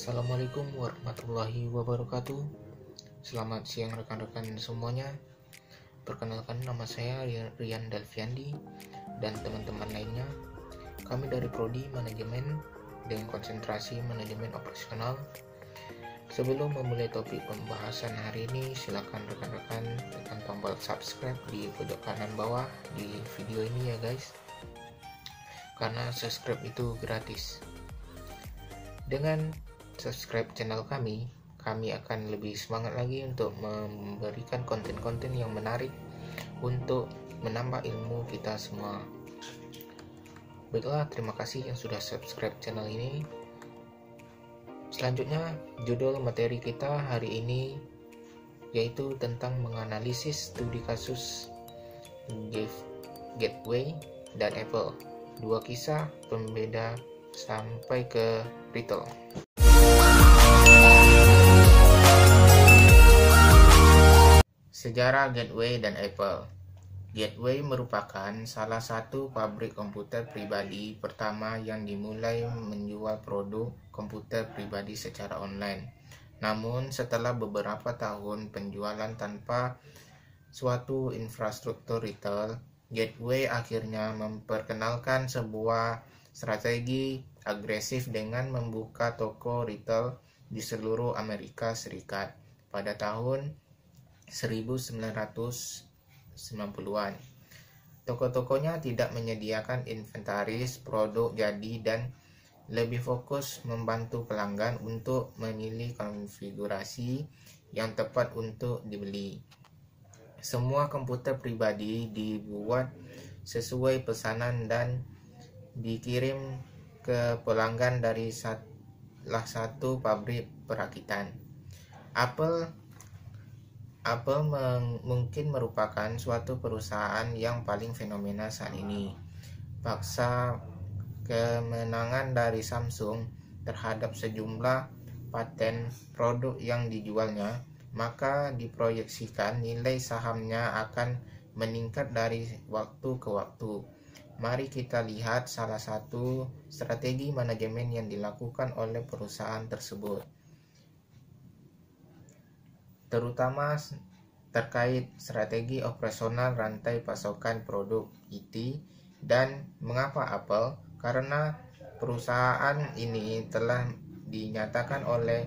Assalamualaikum warahmatullahi wabarakatuh. Selamat siang rekan-rekan semuanya. Perkenalkan, nama saya Rian Dalfiandi dan teman-teman lainnya. Kami dari Prodi Manajemen dengan konsentrasi manajemen operasional. Sebelum memulai topik pembahasan hari ini, silakan rekan-rekan tekan tombol subscribe di pojok kanan bawah di video ini ya guys, karena subscribe itu gratis. Dengan subscribe channel kami akan lebih semangat lagi untuk memberikan konten-konten yang menarik untuk menambah ilmu kita semua. Baiklah, terima kasih yang sudah subscribe channel ini. Selanjutnya, judul materi kita hari ini yaitu tentang menganalisis studi kasus Gateway dan Apple, dua kisah pembeda sampai ke retail. Sejarah Gateway dan Apple. Gateway merupakan salah satu pabrik komputer pribadi pertama yang dimulai menjual produk komputer pribadi secara online. Namun setelah beberapa tahun penjualan tanpa suatu infrastruktur retail, Gateway akhirnya memperkenalkan sebuah strategi agresif dengan membuka toko retail di seluruh Amerika Serikat pada tahun 1990-an. Toko-tokonya tidak menyediakan inventaris produk jadi dan lebih fokus membantu pelanggan untuk memilih konfigurasi yang tepat untuk dibeli. Semua komputer pribadi dibuat sesuai pesanan dan dikirim ke pelanggan dari salah satu pabrik perakitan. Apple mungkin merupakan suatu perusahaan yang paling fenomena saat ini. Paksa kemenangan dari Samsung terhadap sejumlah paten produk yang dijualnya, maka diproyeksikan nilai sahamnya akan meningkat dari waktu ke waktu. Mari kita lihat salah satu strategi manajemen yang dilakukan oleh perusahaan tersebut, terutama terkait strategi operasional rantai pasokan produk IT. Dan mengapa Apple? Karena perusahaan ini telah dinyatakan oleh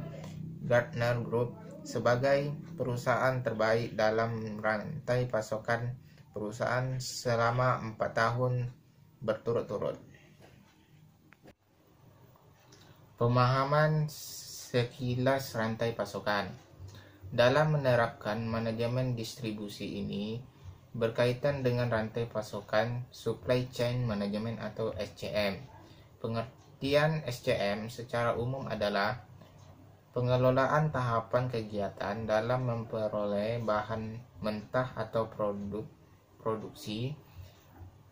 Gartner Group sebagai perusahaan terbaik dalam rantai pasokan perusahaan selama 4 tahun berturut-turut. Pemahaman sekilas rantai pasokan. Dalam menerapkan manajemen distribusi ini berkaitan dengan rantai pasokan supply chain management atau SCM. Pengertian SCM secara umum adalah pengelolaan tahapan kegiatan dalam memperoleh bahan mentah atau produksi,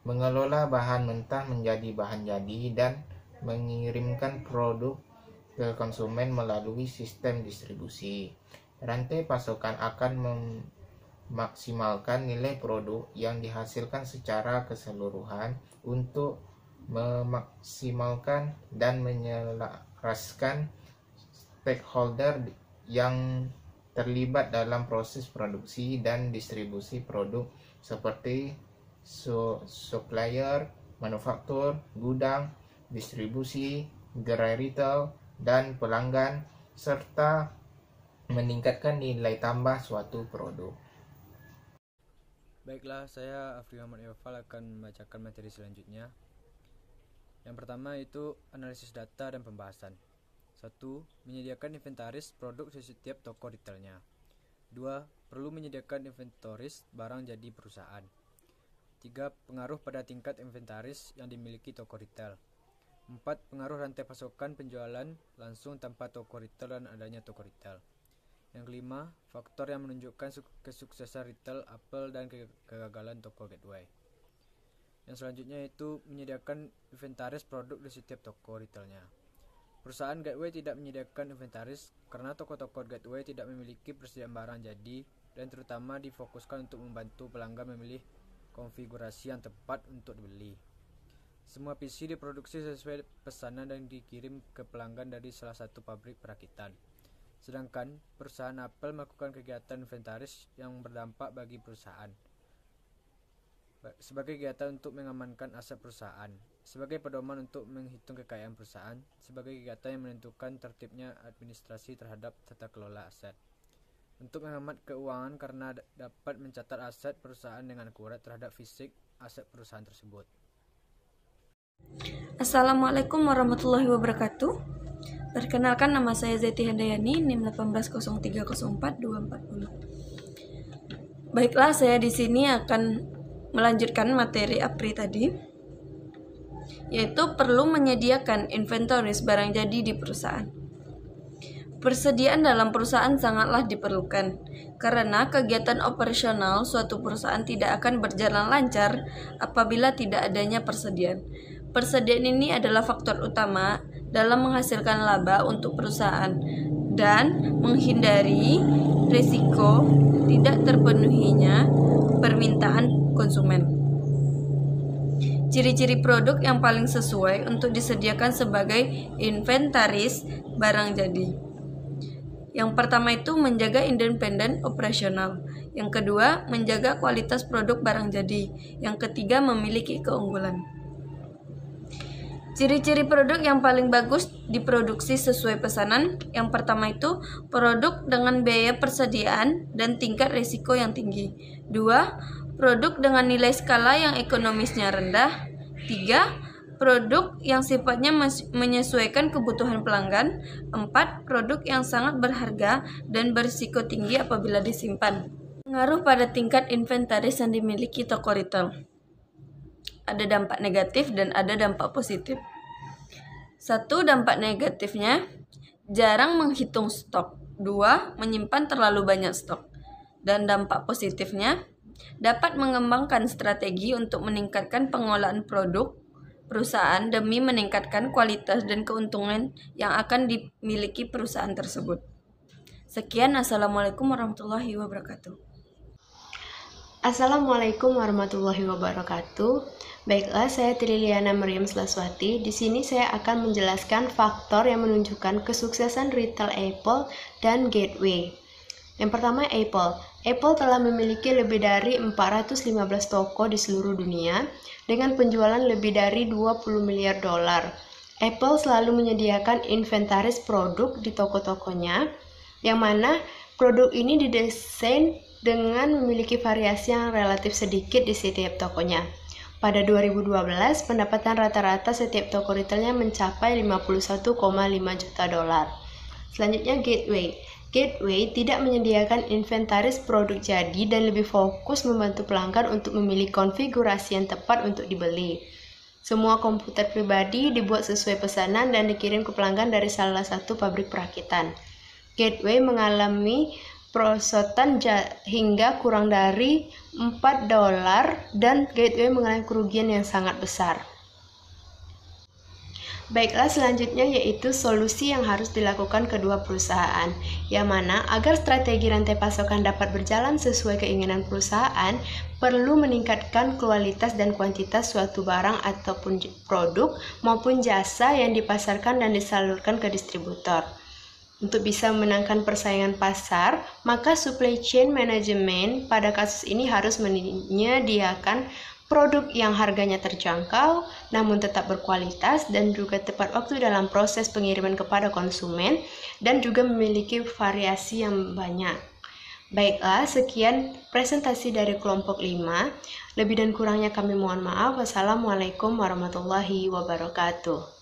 mengelola bahan mentah menjadi bahan jadi, dan mengirimkan produk ke konsumen melalui sistem distribusi. Rantai pasokan akan memaksimalkan nilai produk yang dihasilkan secara keseluruhan untuk memaksimalkan dan menyelaraskan stakeholder yang terlibat dalam proses produksi dan distribusi produk seperti supplier, manufaktur, gudang, distribusi, gerai retail, dan pelanggan, serta meningkatkan nilai tambah suatu produk. Baiklah, saya Afri Muhammad Yofal akan membacakan materi selanjutnya. Yang pertama itu analisis data dan pembahasan. 1. Menyediakan inventaris produk di setiap toko retailnya. 2. Perlu menyediakan inventaris barang jadi perusahaan. 3. Pengaruh pada tingkat inventaris yang dimiliki toko retail. 4. Pengaruh rantai pasokan penjualan langsung tanpa toko retail dan adanya toko retail. Yang kelima, faktor yang menunjukkan kesuksesan retail Apple dan kegagalan toko Gateway. Yang selanjutnya itu menyediakan inventaris produk di setiap toko retailnya. Perusahaan Gateway tidak menyediakan inventaris karena toko-toko Gateway tidak memiliki persediaan barang jadi dan terutama difokuskan untuk membantu pelanggan memilih konfigurasi yang tepat untuk dibeli. Semua PC diproduksi sesuai pesanan dan dikirim ke pelanggan dari salah satu pabrik perakitan. Sedangkan perusahaan Apple melakukan kegiatan inventaris yang berdampak bagi perusahaan sebagai kegiatan untuk mengamankan aset perusahaan, sebagai pedoman untuk menghitung kekayaan perusahaan, sebagai kegiatan yang menentukan tertibnya administrasi terhadap tata kelola aset, untuk menghemat keuangan karena dapat mencatat aset perusahaan dengan akurat terhadap fisik aset perusahaan tersebut. Assalamualaikum warahmatullahi wabarakatuh. Perkenalkan, nama saya Zeti Handayani, NIM 180304240. Baiklah, saya di sini akan melanjutkan materi APRI tadi, yaitu perlu menyediakan inventoris barang jadi di perusahaan. Persediaan dalam perusahaan sangatlah diperlukan, karena kegiatan operasional suatu perusahaan tidak akan berjalan lancar apabila tidak adanya persediaan. Persediaan ini adalah faktor utama dalam menghasilkan laba untuk perusahaan dan menghindari risiko tidak terpenuhinya permintaan konsumen. Ciri-ciri produk yang paling sesuai untuk disediakan sebagai inventaris barang jadi. Yang pertama itu menjaga independen operasional. Yang kedua, menjaga kualitas produk barang jadi. Yang ketiga, memiliki keunggulan. Ciri-ciri produk yang paling bagus diproduksi sesuai pesanan. Yang pertama itu produk dengan biaya persediaan dan tingkat risiko yang tinggi. 2. Produk dengan nilai skala yang ekonomisnya rendah. 3. Produk yang sifatnya menyesuaikan kebutuhan pelanggan. 4. Produk yang sangat berharga dan berisiko tinggi apabila disimpan. Pengaruh pada tingkat inventaris yang dimiliki toko retail. Ada dampak negatif dan ada dampak positif. 1. Dampak negatifnya, jarang menghitung stok. 2. Menyimpan terlalu banyak stok. Dan dampak positifnya, dapat mengembangkan strategi untuk meningkatkan pengolahan produk perusahaan demi meningkatkan kualitas dan keuntungan yang akan dimiliki perusahaan tersebut. Sekian, Assalamualaikum warahmatullahi wabarakatuh. Assalamualaikum warahmatullahi wabarakatuh. Baiklah, saya Triliana Maryam Selaswati. Di sini saya akan menjelaskan faktor yang menunjukkan kesuksesan retail Apple dan Gateway. Yang pertama, Apple. Apple telah memiliki lebih dari 415 toko di seluruh dunia dengan penjualan lebih dari 20 miliar dolar. Apple selalu menyediakan inventaris produk di toko-tokonya, yang mana produk ini didesain dengan memiliki variasi yang relatif sedikit di setiap tokonya. Pada 2012, pendapatan rata-rata setiap toko retailnya mencapai 51,5 juta dolar. Selanjutnya, Gateway. Gateway tidak menyediakan inventaris produk jadi dan lebih fokus membantu pelanggan untuk memilih konfigurasi yang tepat untuk dibeli. Semua komputer pribadi dibuat sesuai pesanan dan dikirim ke pelanggan dari salah satu pabrik perakitan. Gateway mengalami perosotan hingga kurang dari $4 dan Gateway mengalami kerugian yang sangat besar. Baiklah, selanjutnya yaitu solusi yang harus dilakukan kedua perusahaan, yang mana agar strategi rantai pasokan dapat berjalan sesuai keinginan perusahaan, perlu meningkatkan kualitas dan kuantitas suatu barang ataupun produk maupun jasa yang dipasarkan dan disalurkan ke distributor. Untuk bisa memenangkan persaingan pasar, maka supply chain management pada kasus ini harus menyediakan produk yang harganya terjangkau, namun tetap berkualitas dan juga tepat waktu dalam proses pengiriman kepada konsumen, dan juga memiliki variasi yang banyak. Baiklah, sekian presentasi dari kelompok 5. Lebih dan kurangnya kami mohon maaf. Wassalamualaikum warahmatullahi wabarakatuh.